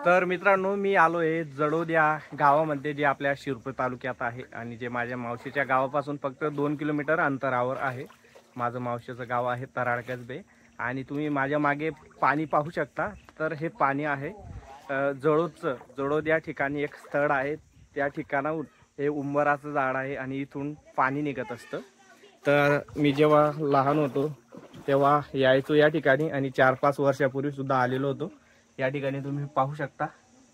तर मित्रांनो, मी आलो आहे जडोद्या गावामध्ये, जे आपल्या शिरपूर तालुक्यात आहे आणि जे माझ्या मावशीच्या गावापासून फक्त 2 किलोमीटर अंतरावर आहे. माझं मावशीचं गाव आहे तराड कसबे. आणि तुम्ही माझ्या मागे पाणी पाहू शकता. तर हे पाणी आहे जडोद्या ठिकाणी एक स्थळ आहे. त्या ठिकाणाहून हे उंबराचं झाड आहे आणि इथून पाणी निघत असतं. तर मी जेव्हा लहान होतो तेव्हा यायचो या ठिकाणी आणि 4-5 वर्षापूर्वी सुद्धा आलेलो होतो. या ठिकाणी तुम्ही पाहू शकता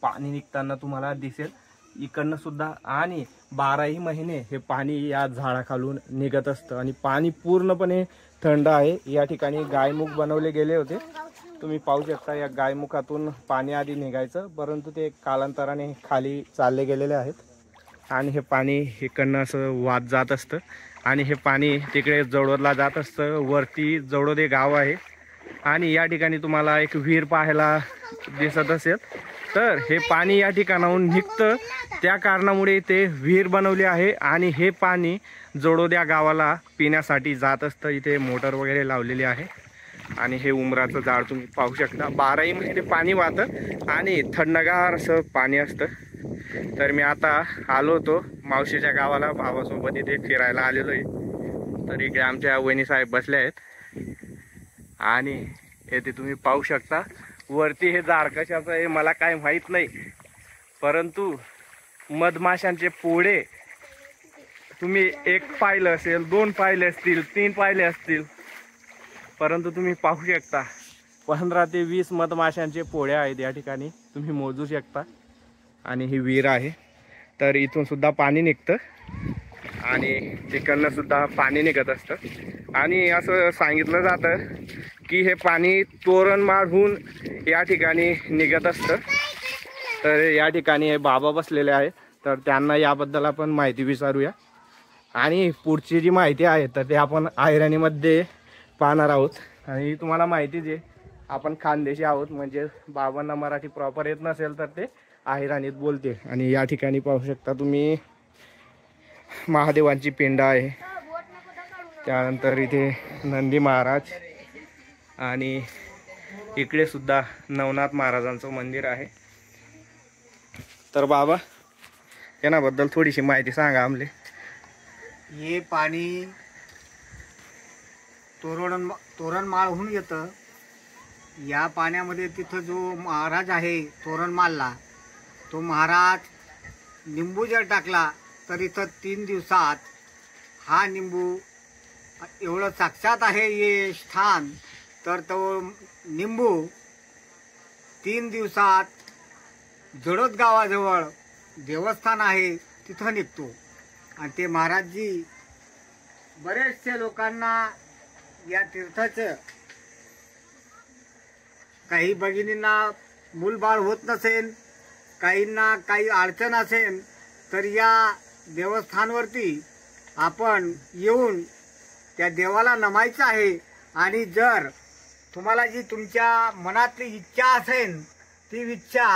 पाणी निघताना तुम्हाला दिसेल इकडनं सुद्धा. आणि 12ही महिने हे पाणी या झाडाखालून निघत असतं आणि पाणी पूर्णपणे थंड आहे. या ठिकाणी गायमुख बनवले गेले होते. तुम्ही पाहू शकता या गायमुखातून पाणी आधी निघायचं, परंतु ते कालांतराने खाली चालले गेलेले आहेत आणि हे पाणी इकडनं असं वाहत जात असतं आणि हे पाणी तिकडे जडोदला जात असतं. वरती जडोदे गाव आहे आणि या ठिकाणी तुम्हाला एक विहीर पाहायला दिसत असेल. तर हे पाणी या ठिकाणाहून निघतं, त्या कारणामुळे ते विहीर बनवली आहे आणि हे पाणी जडोद्या गावाला पिण्यासाठी जात असतं. इथे मोटर वगैरे लावलेली आहे आणि हे उमराचं झाड तुम्ही पाहू शकता. 12ही महिने पाणी वाहतं आणि थंडगार असं पाणी असतं. तर मी आता आलो होतो मावशीच्या गावाला, भावासोबत इथे फिरायला आलेलो आहे. तर इकडे आमच्या वहिनी साहेब बसल्या आहेत आणि येथे तुम्ही पाहू शकता वरती हे झाड कशाचं आहे मला काय माहीत नाही, परंतु मधमाशांचे पोळे तुम्ही एक पाहिलं असेल, 2 पाहिले असतील, 3 पाहिले असतील, परंतु तुम्ही पाहू शकता 15 ते 20 मधमाशांचे पोळे आहेत या ठिकाणी, तुम्ही मोजू शकता. आणि ही विहीर आहे. तर इथून सुद्धा पाणी निघतं आणि तिकडनं सुद्धा पाणी निघत असतं आणि असं सांगितलं जातं की हे पाणी तोरणमाळहून या ठिकाणी निघत असतं. तर या ठिकाणी हे बाबा बसलेले आहेत, तर त्यांना याबद्दल आपण माहिती विचारूया आणि पुढची जी माहिती आहे तर ते आपण ऐराणीमध्ये पाहणार आहोत. आणि तुम्हाला माहितीच आहे आपण खानदेशी आहोत, म्हणजे बाबांना मराठी प्रॉपर येत नसेल तर ते अहिराणीत बोलते. आणि या ठिकाणी पाहू शकता तुम्ही महादेवांची पिंड आहे, त्यानंतर इथे नंदी महाराज आणि इकडे सुद्धा नवनाथ महाराजांचं मंदिर आहे. तर बाबा याबद्दल थोडीशी माहिती सांगा आमले. हे पाणी तोरणमाळहून येतं. या पाण्यामध्ये तिथं जो महाराज आहे तोरणमाळला, तो महाराज निंबू जर टाकला तर इथं 3 दिवसात हा निंबू एवढं साक्षात आहे हे स्थान, तर तो निंबू 3 दिवसात जडोद गावाजवळ देवस्थान आहे तिथं निघतो. आणि ते महाराजजी बरेचसे लोकांना या तीर्थाचं, काही भगिनींना मूलबाळ होत नसेल, काहींना काही अडचण असेल, तर या देवस्थानवरती आपण येऊन त्या देवाला नमायचं आहे. आणि जर तुम्हाला जी तुमच्या मनातली इच्छा असेल ती इच्छा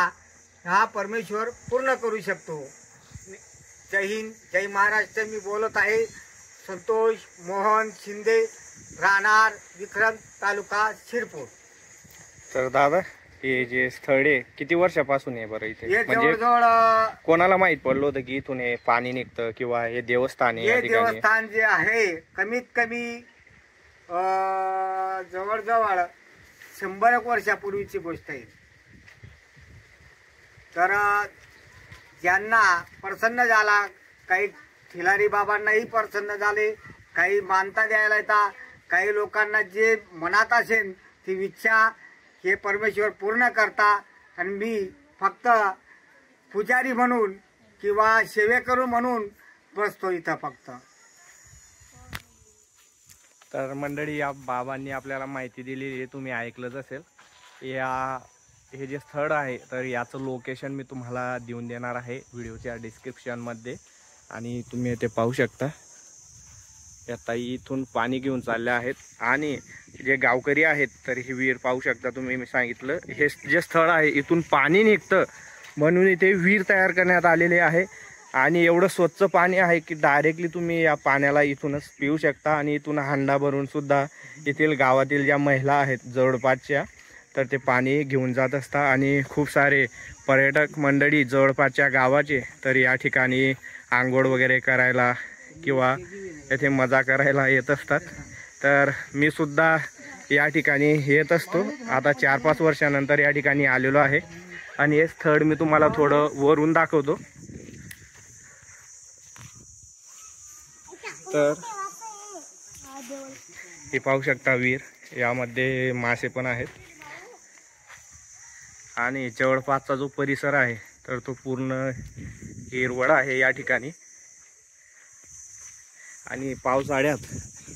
हा परमेश्वर पूर्ण करू शकतो. जय हिंद, जय महाराष्ट्र. मी बोलत आहे संतोष मोहन शिंदे, राहणार विक्रम, तालुका शिरपूर. तर दादा हे जे स्थळ आहे किती वर्षापासून आहे बरं इथे? म्हणजे जवळजवळ कोणाला माहित पडलं होतं की इथून हे पाणी निघतं किंवा हे देवस्थान आहे? हे देवस्थान जे आहे कमीत कमी जवळजवळ 100 वर्षापूर्वीची गोष्ट आहे. तर ज्यांना प्रसन्न झाला, काही ठिलारी बाबांनाही प्रसन्न झाले, काही मानता द्यायला येतात, काही लोकांना जे मनात असेल ती इच्छा हे परमेश्वर पूर्ण करता. आणि मी फक्त पुजारी म्हणून किंवा सेवेकरू म्हणून बसतो इथं फक्त. तर मंडळी, या बाबांनी आपल्याला माहिती दिलेली आहे, तुम्ही ऐकलंच असेल. हे जे स्थळ आहे तर याचं लोकेशन मी तुम्हाला देऊन देणार आहे व्हिडिओच्या डिस्क्रिप्शनमध्ये आणि तुम्ही ते पाहू शकता. या ताई इथून पाणी घेऊन चालले आहेत आणि जे गावकरी आहेत तर ही विहीर पाहू शकता तुम्ही. मी सांगितलं हे जे स्थळ आहे इथून पाणी निघतं म्हणून इथे विहीर तयार करण्यात आलेले आहे. आणि एवढं स्वच्छ पाणी आहे की डायरेक्टली तुम्ही या पाण्याला इथूनच पिऊ शकता. आणि इथून हांडा भरून सुद्धा येथील गावातील ज्या महिला आहेत जवळपासच्या तर ते पाणी घेऊन जात असतात आणि खूप सारे पर्यटक मंडळी जवळपासच्या गावाचे तर या ठिकाणी आंघोळ वगैरे करायला किंवा येथे मजा करायला येत असतात। तर मी सुद्धा या ठिकाणी येत असतो। आता 4-5 वर्षानंतर या ठिकाणी आलेलो आहे आणि हे स्थळ मी तुम्हाला थोडं वरून दाखवतो। तर हे पाहू शकता विहीर, यामध्ये मासे पण आहेत आणि जवळपासचा जो परिसर आहे तर तो पूर्ण हिरवळ आहे या ठिकाणी। आणि पावसाळ्यात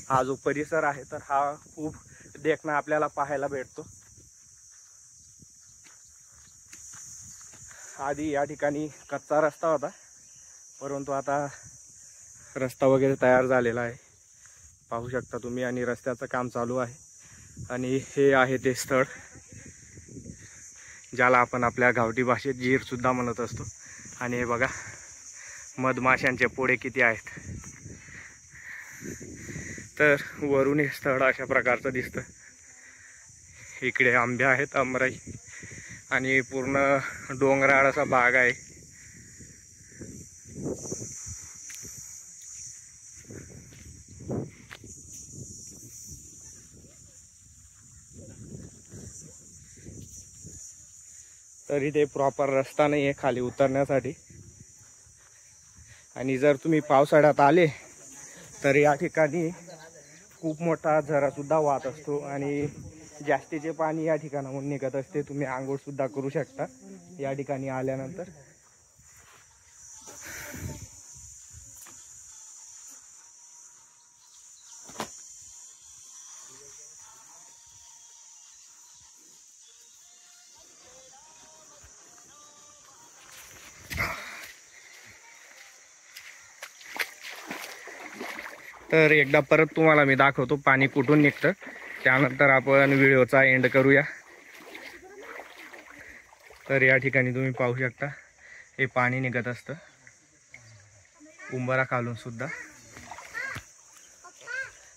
हा जो परिसर आहे तर हा खूप देखणा आपल्याला पाहायला भेटतो। आधी या ठिकाणी कच्चा रस्ता होता, परंतु आता रस्ता वगैरे तयार झालेला आहे, पाहू शकता तुम्ही। आणि रस्त्याचं काम चालू आहे आणि हे आहे ते स्थळ ज्याला आपण आपल्या गावठी भाषेत जीर सुद्धा म्हणत असतो। आणि हे बघा मधमाशांचे पोळे किती आहेत। तर वरून हे स्थळ अशा प्रकारचं दिसतं। इकडे आंबे आहेत, आमराई, आणि पूर्ण डोंगराळ असा भाग आहे। तर इथे प्रॉपर रस्ता नाही आहे खाली उतरण्यासाठी। आणि जर तुम्ही पावसाळ्यात आले तर या ठिकाणी खूप मोठा झरा सुद्धा वाहत असतो आणि जास्तीचे पाणी या ठिकाणाहून निघत असते। तुम्ही आंघोळ सुद्धा करू शकता या ठिकाणी आल्यानंतर। तर एकदा परत तुम्हाला मी दाखवतो पाणी कुठून निघतं, त्यानंतर आपण व्हिडिओचा एंड करूया। तर या ठिकाणी तुम्ही पाहू शकता हे पाणी निघत असतं उंबरा खालून सुद्धा।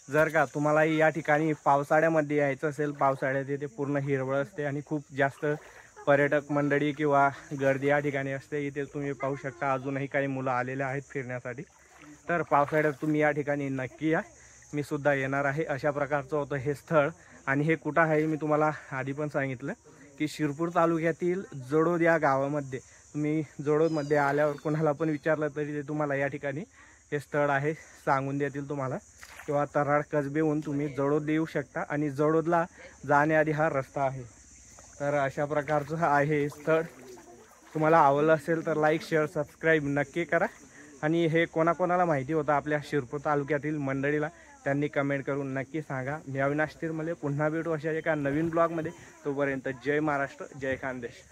जर का तुम्हाला या ठिकाणी पावसाळ्यामध्ये यायचं असेल, पावसाळ्यात इथे पूर्ण हिरवळ असते आणि खूप जास्त पर्यटक मंडळी किंवा गर्दी या ठिकाणी असते। इथे तुम्ही पाहू शकता अजूनही काही मुलं आलेले आहेत फिरण्यासाठी। तर पावसाळ्यात तुम्ही या ठिकाणी नक्की या, मी सुद्धा येणार आहे। अशा प्रकारचं होतं हे स्थळ। आणि हे कुठं आहे मी तुम्हाला आधी पण सांगितलं की शिरपूर तालुक्यातील जडोद या गावामध्ये। तुम्ही जडोदमध्ये आल्यावर कोणाला पण विचारलं तरी ते तुम्हाला या ठिकाणी हे स्थळ आहे सांगून देतील तुम्हाला, किंवा तराड कसबेहून तुम्ही जडोद येऊ शकता आणि जडोदला जाण्याआधी हा रस्ता आहे। तर अशा प्रकारचं आहे स्थळ। तुम्हाला आवडलं असेल तर लाईक, शेअर, सबस्क्राईब नक्की करा। आणि हे कोणाकोणाला माहिती होतं आपल्या शिरपूर तालुक्यातील मंडळीला त्यांनी कमेंट करून नक्की सांगा। मी अविनाश तिरमले पुन्हा भेटू अशा एका नवीन ब्लॉगमध्ये। तोपर्यंत जय महाराष्ट्र, जय खानदेश।